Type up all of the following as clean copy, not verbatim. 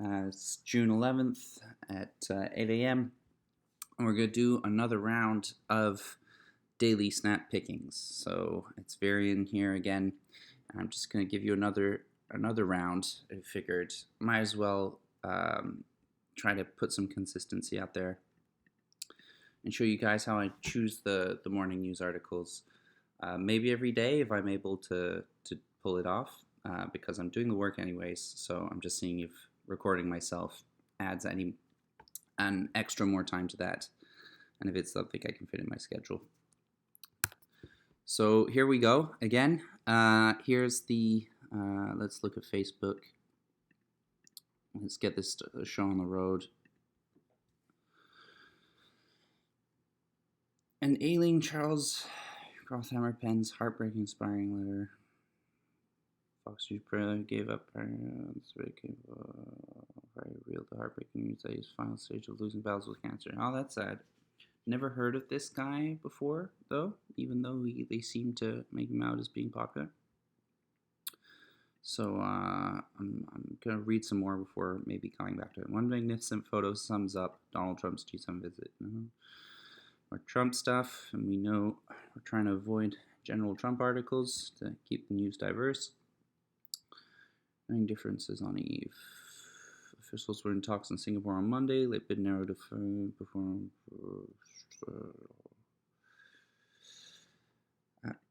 It's June 11th at 8 a.m. And we're going to do another round of daily snap pickings. So it's varying here again. I'm just going to give you another round. I figured might as well try to put some consistency out there and show you guys how I choose the morning news articles. Maybe every day if I'm able to pull it off, because I'm doing the work anyways. So I'm just seeing if recording myself adds an extra more time to that, and if it's something I can fit in my schedule. So here we go again. Here's the let's look at Facebook. Let's get this show on the road. And Aileen Charles Grothhammer pens heartbreaking inspiring letter. Fox News Prayer gave up. This became very real. The heartbreaking news that his final stage of losing battles with cancer. Oh, that's sad. Never heard of this guy before, though, even though they seem to make him out as being popular. So I'm going to read some more before maybe coming back to it. One magnificent photo sums up Donald Trump's G7 visit. More Trump stuff, and we know we're trying to avoid general Trump articles to keep the news diverse. Differences on Eve. Officials were in talks in Singapore on Monday. They've been narrowed before.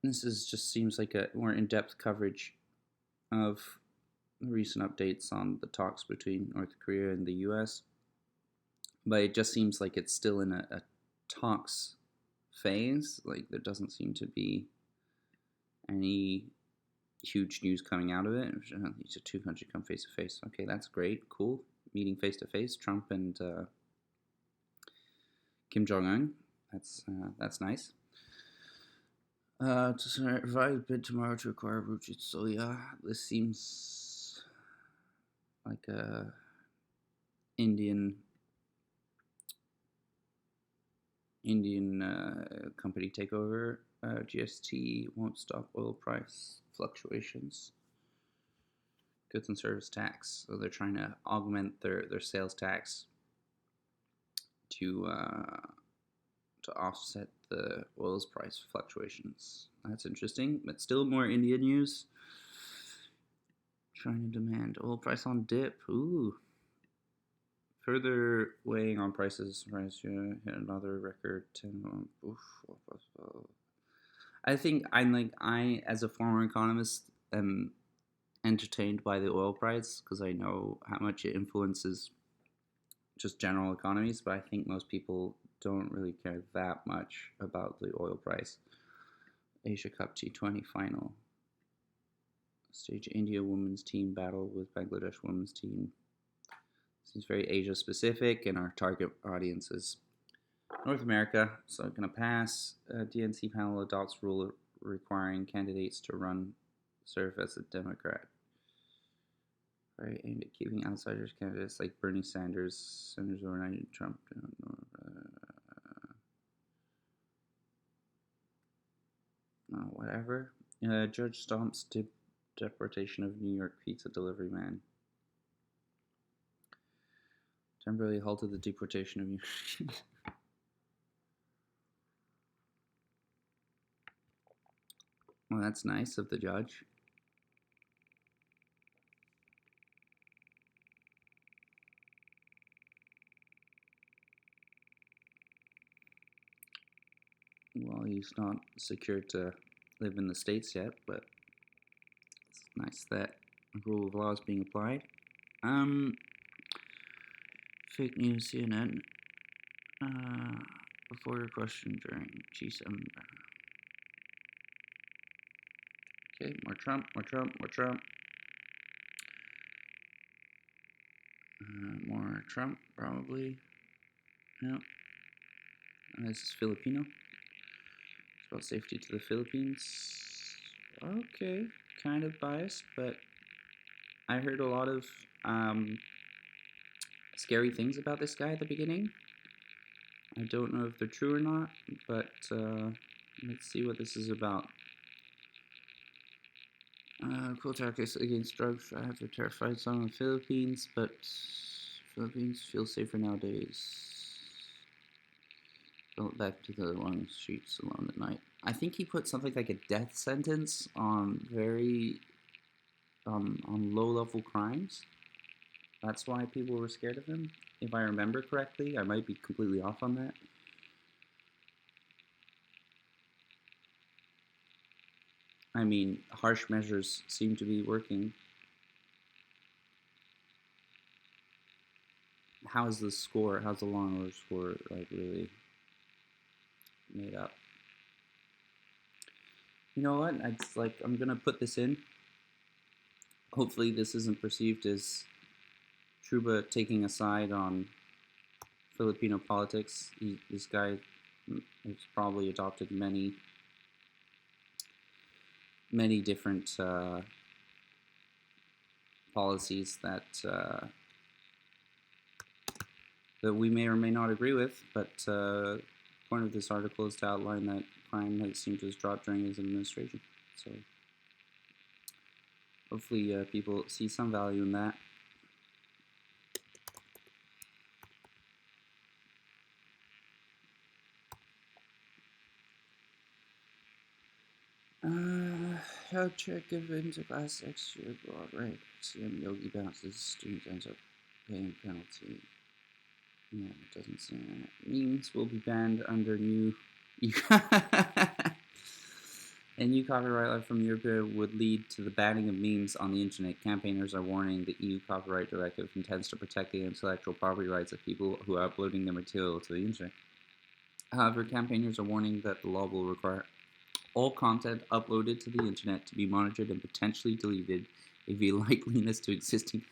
This just seems like a more in-depth coverage of the recent updates on the talks between North Korea and the U.S. But it just seems like it's still in a talks phase. Like there doesn't seem to be any huge news coming out of it. These two countries come face to face. Okay, that's great, cool. Meeting face to face, Trump and Kim Jong Un. That's nice. To revise bid tomorrow to acquire Ruchi. So yeah, this seems like a Indian company takeover. GST won't stop oil price fluctuations. Goods and service tax. So they're trying to augment their sales tax to offset the oil's price fluctuations. That's interesting, but still more India news. Trying to demand oil price on dip. Ooh. Further weighing on prices. Price hit another record 10. Oof. I think I as a former economist am entertained by the oil price because I know how much it influences just general economies, but I think most people don't really care that much about the oil price. Asia Cup T20 final. Stage India women's team battle with Bangladesh women's team. This is very Asia specific, and our target audience is North America, so I'm going to pass. DNC panel adopts rule requiring candidates to serve as a Democrat. Right, aimed at keeping outsiders candidates like Bernie Sanders overnight Trump. Whatever. Judge stomps deportation of New York pizza delivery man. Temporarily halted the deportation of New York. Well, that's nice of the judge. Well, he's not secured to live in the States yet, but it's nice that the rule of law is being applied. Fake news, CNN. Before your question during G7. Okay, more Trump. More Trump, probably. No. This is Filipino. It's about safety to the Philippines. Okay, kind of biased, but I heard a lot of scary things about this guy at the beginning. I don't know if they're true or not, but let's see what this is about. Cool tactics against drugs have a terrified some in the Philippines, but Philippines feel safer nowadays. Go back to the long streets alone at night. I think he put something like a death sentence on on low level crimes. That's why people were scared of him. If I remember correctly, I might be completely off on that. I mean, harsh measures seem to be working. How's the score? How's the Law and Order score like really made up? You know what? It's like I'm gonna put this in. Hopefully, this isn't perceived as Truba taking a side on Filipino politics. This guy has probably adopted many different policies that we may or may not agree with, but the point of this article is to outline that crime has seemed to have dropped during his administration. So hopefully people see some value in that. How check given to class X year abroad, right? CM Yogi bounces, students ends up paying penalty. Yeah, it doesn't say that. Memes will be banned under new. A new copyright law from Europe would lead to the banning of memes on the internet. Campaigners are warning the EU copyright directive intends to protect the intellectual property rights of people who are uploading their material to the internet. However, campaigners are warning that the law will require all content uploaded to the internet to be monitored and potentially deleted if a likeliness to existing.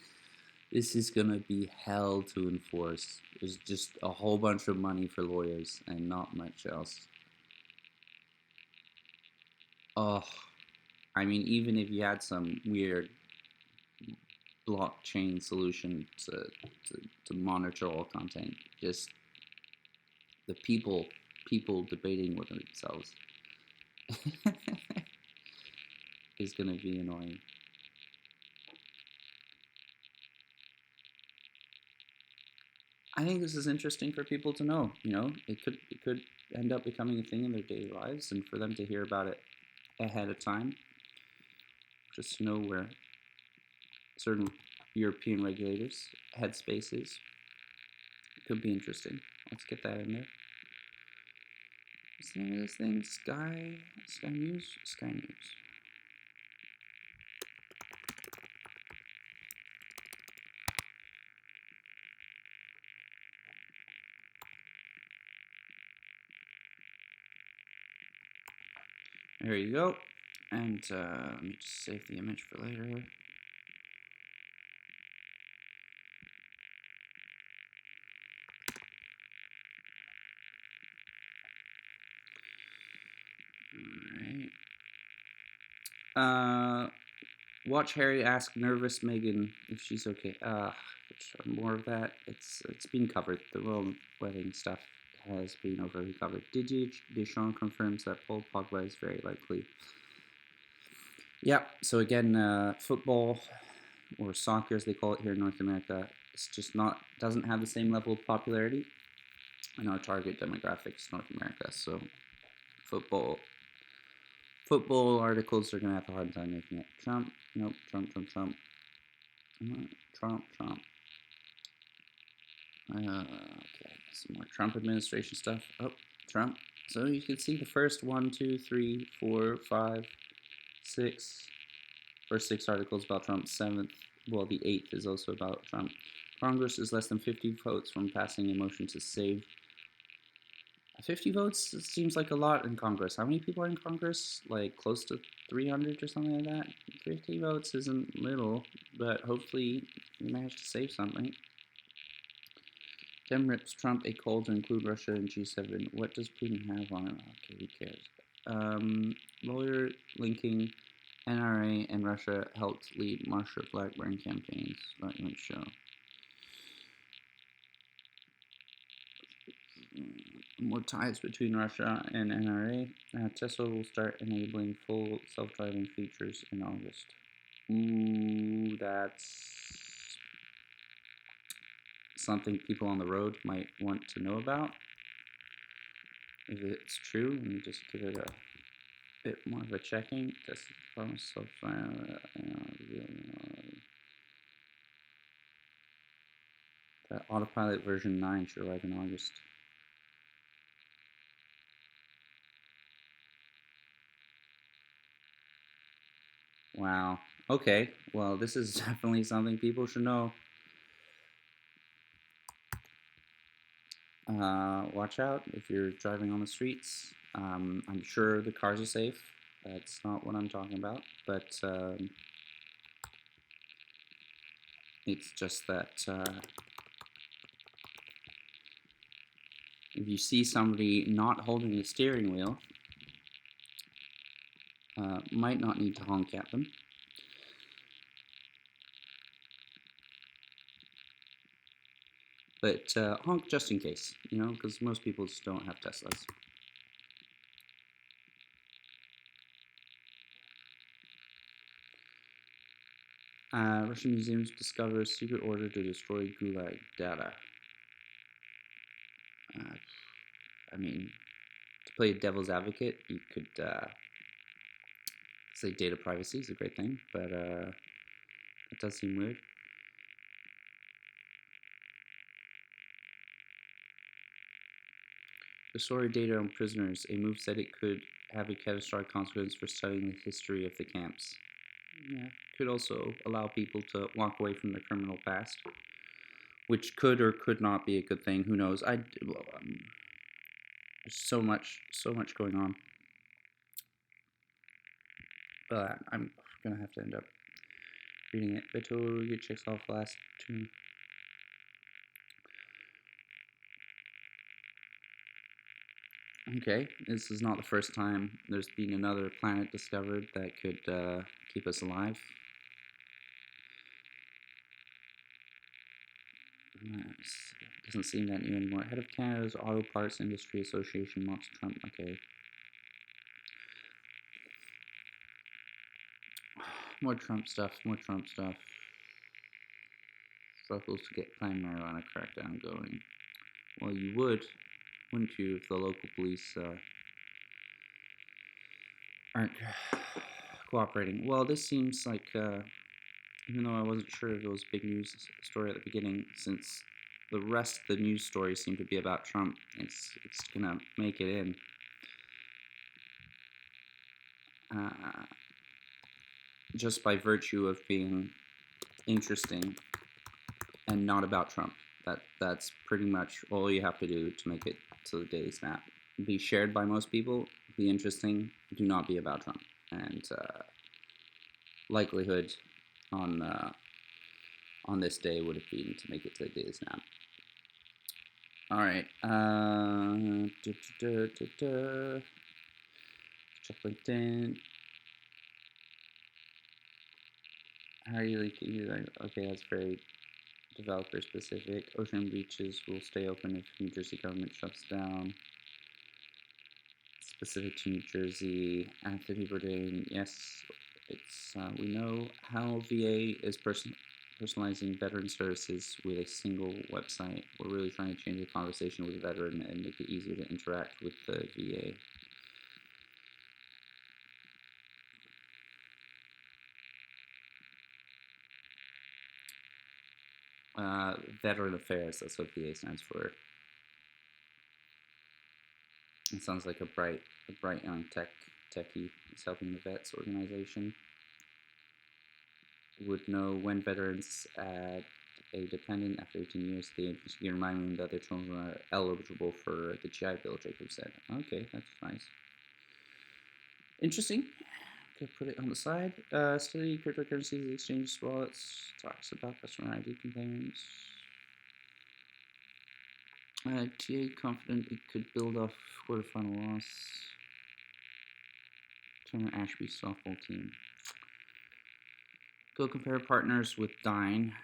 This is gonna be hell to enforce. There's just a whole bunch of money for lawyers and not much else. Oh, I mean, even if you had some weird blockchain solution to monitor all content, just the people debating with themselves is gonna be annoying. I think this is interesting for people to know. You know, it could end up becoming a thing in their daily lives, and for them to hear about it ahead of time, just to know where certain European regulators' headspace is. Could be interesting. Let's get that in there. What's the name of this thing? Sky News? Sky News. There you go. And let me just save the image for later. Alright. Watch Harry ask nervous Meghan if she's okay. More of that. It's been covered. The royal wedding stuff has been overly covered. Didier Deschamps confirms that Paul Pogba is very likely. Yeah. So again, football or soccer, as they call it here in North America, it's just doesn't have the same level of popularity in our target demographics, North America. So football articles are gonna have a hard time making it. Trump, nope. Trump. Okay, some more Trump administration stuff. Oh, Trump. So you can see the first 1, 2, 3, 4, 5, 6. First 6 articles about Trump. Seventh, well, the 8th is also about Trump. Congress is less than 50 votes from passing a motion to save. 50 votes seems like a lot in Congress. How many people are in Congress? Like close to 300 or something like that? 50 votes isn't little, but hopefully we managed to save something. Dem rips Trump a call to include Russia in G7. What does Putin have on it? Okay, who cares? Lawyer linking NRA and Russia helped lead Marsha Blackburn campaigns. Document show. More ties between Russia and NRA. Tesla will start enabling full self-driving features in August. Ooh, that's something people on the road might want to know about. If it's true, let me just give it a bit more of a checking. Test the performance software. The Autopilot version 9 should arrive in August. Wow. Okay. Well, this is definitely something people should know. Watch out if you're driving on the streets. I'm sure the cars are safe. That's not what I'm talking about. But it's just that if you see somebody not holding the steering wheel, might not need to honk at them. But honk just in case, because most people just don't have Teslas. Russian museums discover secret order to destroy Gulag data. I mean, to play devil's advocate, you could say data privacy is a great thing, but it does seem weird. Restore data on prisoners. A move said it could have a catastrophic consequence for studying the history of the camps. Yeah, could also allow people to walk away from their criminal past, which could or could not be a good thing. Who knows? There's so much going on, but I'm gonna have to end up reading it. But totally checks off last two. Okay, this is not the first time there's been another planet discovered that could keep us alive. Doesn't seem that new anymore. Head of Canada's Auto Parts Industry Association mocks Trump. Okay. More Trump stuff. Struggles to get planned marijuana crackdown going. Well, you would, wouldn't you, if the local police aren't cooperating? Well, this seems like, even though I wasn't sure if it was a big news story at the beginning, since the rest of the news stories seem to be about Trump, it's gonna make it in. Just by virtue of being interesting and not about Trump. That's pretty much all you have to do to make it to the Daily Snap. Be shared by most people, be interesting, do not be about Trump. And likelihood on this day would have been to make it to the Daily Snap. All right. Check LinkedIn. How are you leaking? Okay, that's very developer specific. Ocean beaches will stay open if New Jersey government shuts down. Specific to New Jersey. Anthony Bourdain, yes, it's we know how VA is personalizing veteran services with a single website. We're really trying to change the conversation with the veteran and make it easier to interact with the VA. Veteran Affairs, that's what VA stands for. It sounds like a bright young techie is helping the vets organization. Would know when veterans add a dependent after 18 years, the agency can remind them that their children are eligible for the GI Bill, Jacob said. Okay, that's nice. Interesting. Okay, put it on the side. Study cryptocurrencies, exchange wallets, talks about customer ID complaints. TA confident it could build off quarterfinal loss. Turner Ashby softball team. Go compare partners with Dine.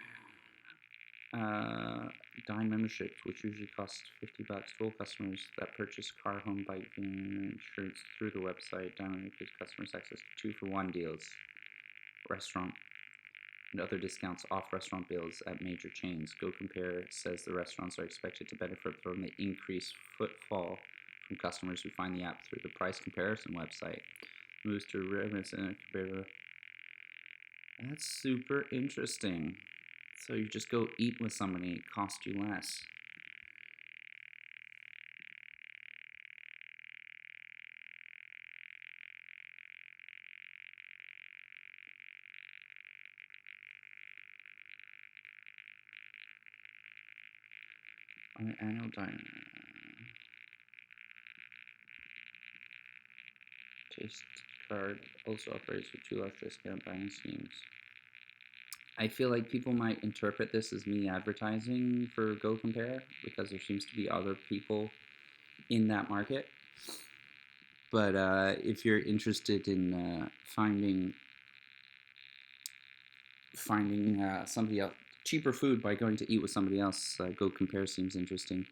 Dine membership, which usually costs $50 to all customers that purchase car, home, bike, insurance through the website. Dine gives customers access to 2-for-1 deals. Restaurant and other discounts off restaurant bills at major chains. Go Compare says the restaurants are expected to benefit from the increased footfall from customers who find the app through the price comparison website. Moves to Reminiscent Compare. That's super interesting. So you just go eat with somebody, it costs you less. Annual Taste card also operates with 2 large discount dining schemes. I feel like people might interpret this as me advertising for Go Compare because there seems to be other people in that market. But if you're interested in finding somebody else cheaper food by going to eat with somebody else, Go Compare seems interesting.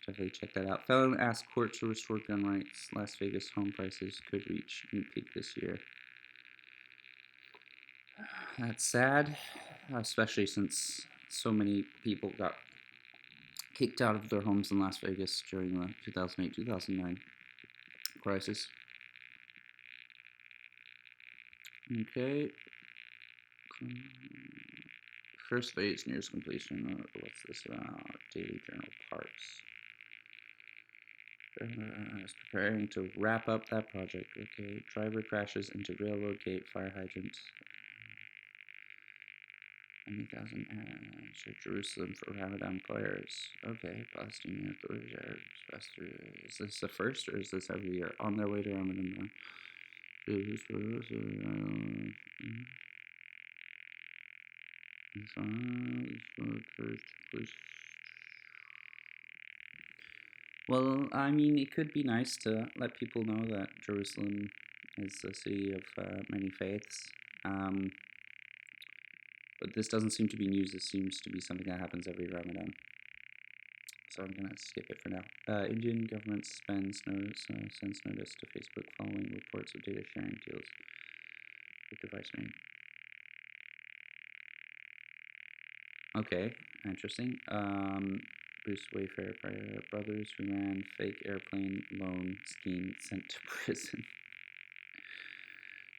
Definitely check that out. Felon asked court to restore gun rights. Las Vegas home prices could reach new peak this year. That's sad, especially since so many people got kicked out of their homes in Las Vegas during the 2008-2009 crisis. Okay. First phase nears completion. What's this about? Daily Journal Parks. Is preparing to wrap up that project. Okay. Driver crashes into railroad gate, fire hydrant. 90,000 Jerusalem for Ramadan prayers. Okay, Palestinian authorities are expressed through. Is this the first, or is this every year? On their way to Ramadan. Well, I mean, it could be nice to let people know that Jerusalem is a city of many faiths. But this doesn't seem to be news. This seems to be something that happens every Ramadan. So I'm going to skip it for now. Indian government sends notice to Facebook following reports of data sharing deals with device made. Okay, interesting. Bruce Wayfair brothers who ran fake airplane loan scheme sent to prison.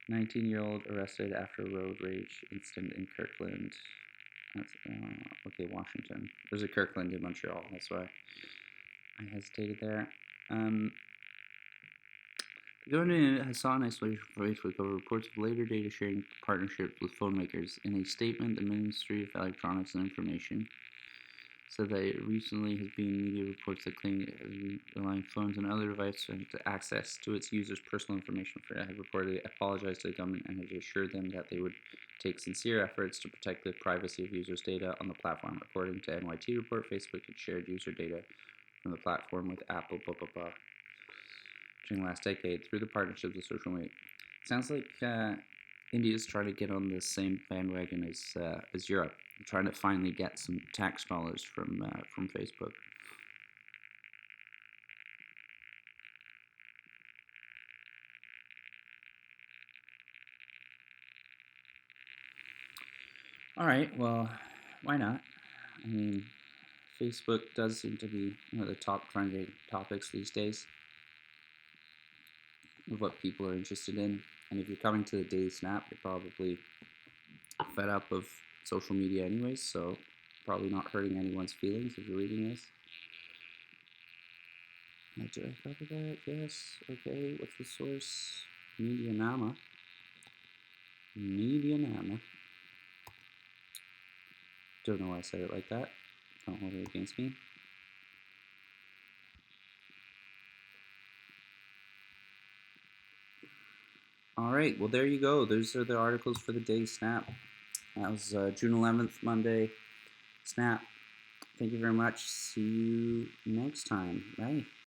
19-year-old arrested after road rage incident in Kirkland. That's, okay, Washington. There's a Kirkland in Montreal. That's why I hesitated there. The government has sought an isolation from Facebook over reports of later data sharing partnerships with phone makers. In a statement, the Ministry of Electronics and Information said that it recently has been media reports that claim it has been relying phones and other devices to access to its users' personal information. For it had reportedly apologized to the government and has assured them that they would take sincere efforts to protect the privacy of users' data on the platform. According to NYT report, Facebook had shared user data from the platform with Apple, during the last decade through the partnership with social media. Sounds like India's trying to get on the same bandwagon as Europe, trying to finally get some tax dollars from Facebook. All right, well, why not? I mean, Facebook does seem to be one of the top trending topics these days of what people are interested in. And if you're coming to the Daily Snap, you're probably fed up of social media anyways, so probably not hurting anyone's feelings if you're reading this. Do I copy that? Yes. Okay, what's the source? Medianama. Don't know why I said it like that. Don't hold it against me. All right, well, there you go. Those are the articles for the Daily Snap. That was June 11th, Monday. Snap. Thank you very much. See you next time. Bye.